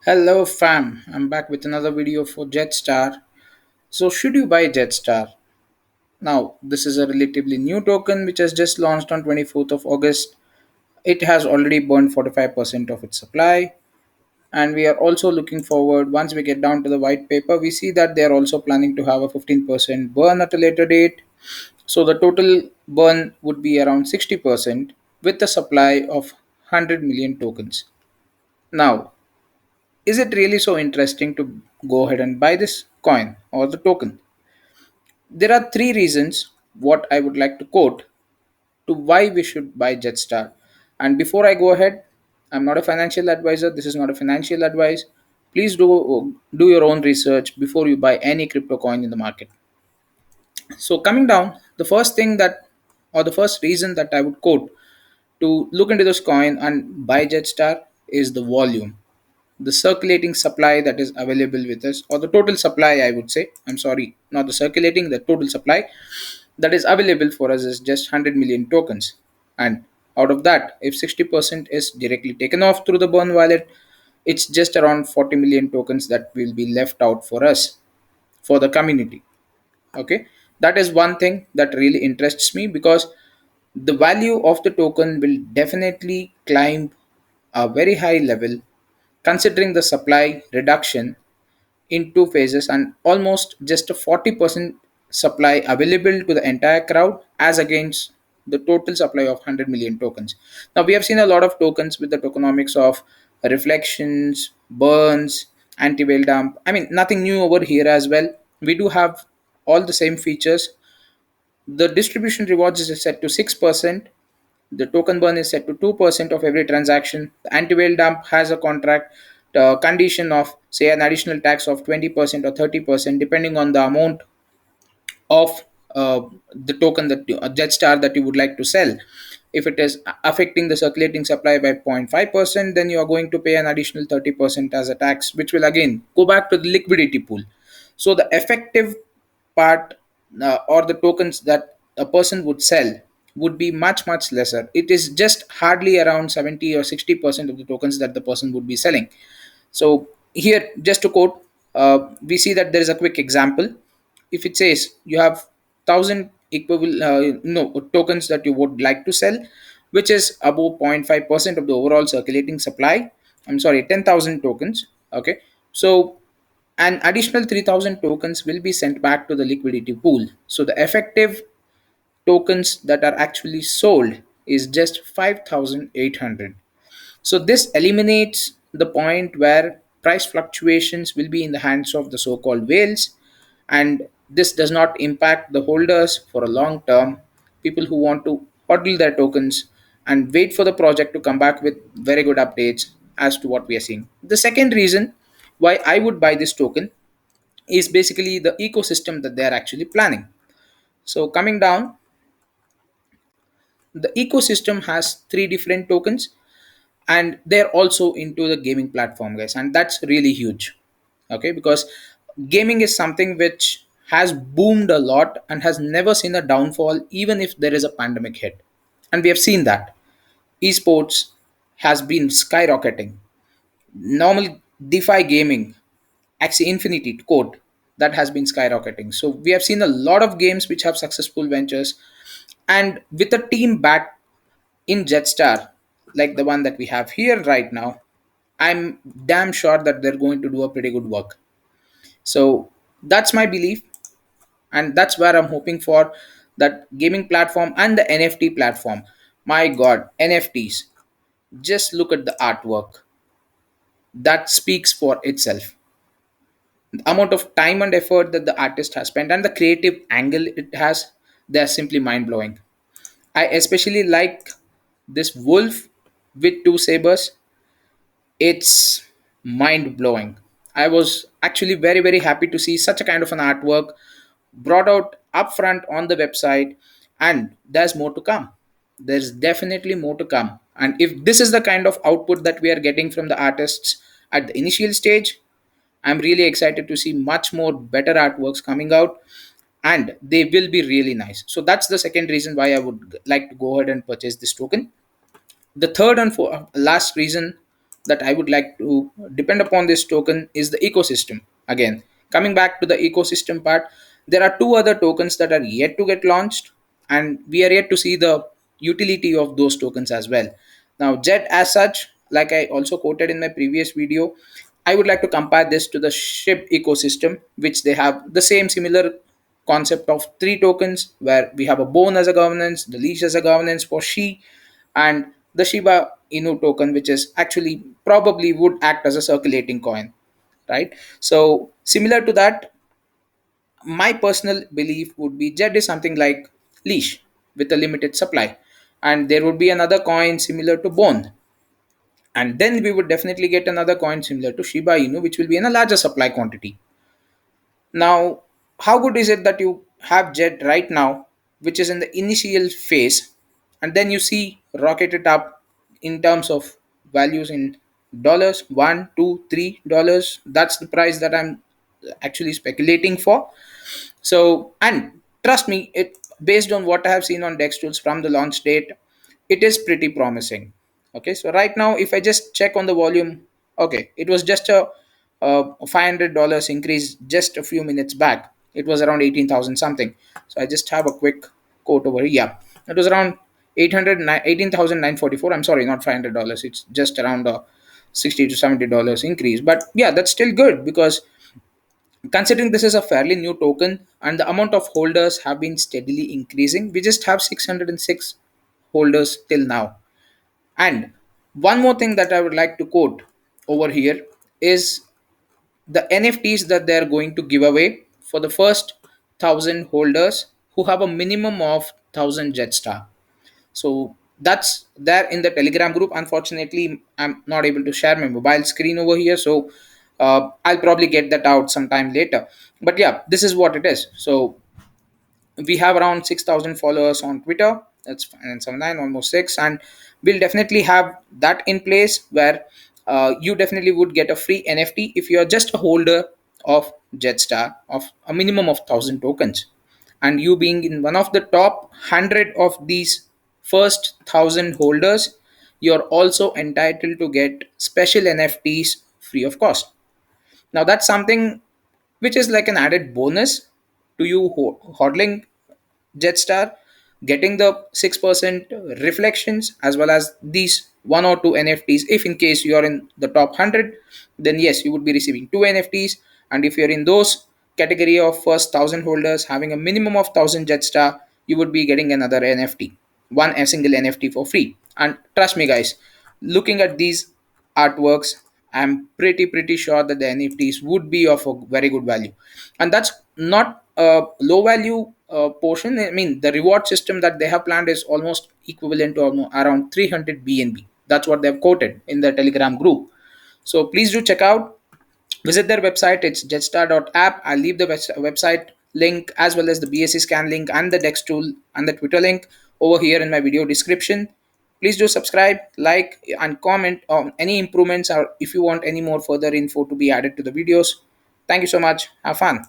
Hello fam, I'm back with another video for Jedstar. So should you buy Jedstar? Now, this is a relatively new token which has just launched on 24th of August. It has already burned 45% of its supply, and we are also looking forward once we get down to the white paper, we see that they are also planning to have a 15% burn at a later date. So the total burn would be around 60% with a supply of 100 million tokens. Now, is it really so interesting to go ahead and buy this coin or the token? There are three reasons what I would like to quote to why we should buy Jetstar. And before I go ahead, I'm not a financial advisor. This is not a financial advice. Please do your own research before you buy any crypto coin in the market. So coming down, the first thing that or the first reason that I would quote to look into this coin and buy Jetstar is the volume, the circulating supply that is available with us, or the total supply, I would say. I'm sorry, not the circulating, the total supply that is available for us is just 100 million tokens. And out of that, if 60% is directly taken off through the burn wallet, it's just around 40 million tokens that will be left out for us, for the community. Okay, that is one thing that really interests me because the value of the token will definitely climb a very high level considering the supply reduction in two phases and almost just a 40% supply available to the entire crowd as against the total supply of 100 million tokens. Now we have seen a lot of tokens with the tokenomics of reflections, burns, anti-whale dump. I mean, nothing new over here as well. We do have all the same features. The distribution rewards is set to 6%. The token burn is set to 2% of every transaction. The anti-whale dump has a contract condition of, say, an additional tax of 20% or 30%, depending on the amount of the token that Jetstar that you would like to sell. If it is affecting the circulating supply by 0.5%, then you are going to pay an additional 30% as a tax, which will again go back to the liquidity pool. So the effective part or the tokens that a person would sell would be much lesser. It is just hardly around 70 or 60% of the tokens that the person would be selling. So here, just to quote, we see that there is a quick example. If it says you have 1,000 equivalent no tokens that you would like to sell, which is above 0.5% of the overall circulating supply. I'm sorry, 10,000 tokens. Okay, so an additional 3,000 tokens will be sent back to the liquidity pool. So the effective tokens that are actually sold is just 5,800. So this eliminates the point where price fluctuations will be in the hands of the so-called whales, and this does not impact the holders for a long term. People who want to hodl their tokens and wait for the project to come back with very good updates as to what we are seeing. The second reason why I would buy this token is basically the ecosystem that they are actually planning. So coming down, the ecosystem has three different tokens and they're also into the gaming platform, guys, and that's really huge. Okay, because gaming is something which has boomed a lot and has never seen a downfall even if there is a pandemic hit, and we have seen that esports has been skyrocketing. Normal DeFi gaming, Axie Infinity code, that has been skyrocketing. So we have seen a lot of games which have successful ventures, and with a team back in Jetstar, like the one that we have here right now, I'm damn sure that they're going to do a pretty good work. So that's my belief, and that's where I'm hoping for that gaming platform and the NFT platform. My God, NFTs. Just look at the artwork. That speaks for itself. The amount of time and effort that the artist has spent and the creative angle it has, they're simply mind blowing. I especially like this wolf with two sabers. It's mind blowing. I was actually very happy to see such a kind of an artwork brought out upfront on the website, and there's more to come. There's definitely more to come. And if this is the kind of output that we are getting from the artists at the initial stage, I'm really excited to see much more better artworks coming out, and they will be really nice. So that's the second reason why I would like to go ahead and purchase this token. The third and last reason that I would like to depend upon this token is the ecosystem. Again, coming back to the ecosystem part, there are two other tokens that are yet to get launched, and we are yet to see the utility of those tokens as well. Now, Jet as such, like I also quoted in my previous video, I would like to compare this to the SHIB ecosystem, which they have the same similar concept of three tokens, where we have a bone as a governance, the leash as a governance for she, and the Shiba Inu token, which is actually probably would act as a circulating coin, right? So similar to that, my personal belief would be Jet is something like leash with a limited supply, and there would be another coin similar to bone, and then we would definitely get another coin similar to Shiba Inu, which will be in a larger supply quantity. Now, how good is it that you have Jet right now, which is in the initial phase, and then you see rocket it up in terms of values in dollars, $1, $2, $3. That's the price that I'm actually speculating for. So, and trust me, it based on what I have seen on Dex tools from the launch date, it is pretty promising. Okay, so right now, if I just check on the volume, okay, it was just a $500 increase just a few minutes back. It was around 18,000 something. So I just have a quick quote over here. Yeah, it was around 18,944. I'm sorry, not $500. It's just around a $60 to $70 increase. But yeah, that's still good because considering this is a fairly new token and the amount of holders have been steadily increasing, we just have 606 holders till now. And one more thing that I would like to quote over here is the NFTs that they're going to give away for the first 1,000 holders who have a minimum of 1,000 Jetstar. So that's there in the Telegram group. Unfortunately, I'm not able to share my mobile screen over here, so I'll probably get that out sometime later. But yeah, this is what it is. So we have around 6,000 followers on Twitter. That's 579, almost six, and we'll definitely have that in place where you definitely would get a free NFT if you are just a holder of Jetstar of a minimum of 1,000 tokens, and you being in one of the top 100 of these first 1,000 holders, you're also entitled to get special NFTs free of cost. Now that's something which is like an added bonus to you hodling Jetstar, getting the 6% reflections as well as these one or two NFTs. If in case you are in the top 100, then yes, you would be receiving two NFTs. And if you're in those category of first 1,000 holders having a minimum of 1,000 Jetstar, you would be getting another NFT, one a single NFT for free. And trust me, guys, looking at these artworks, I'm pretty sure that the NFTs would be of a very good value, and that's not a low value portion. I mean, the reward system that they have planned is almost equivalent to almost around 300 BNB. That's what they've quoted in the Telegram group. So please do check out, visit their website. It's jetstar.app. I'll leave the website link as well as the BSC scan link and the Dex tool and the Twitter link over here in my video description. Please do subscribe, like, and comment on any improvements or if you want any more further info to be added to the videos. Thank you so much. Have fun.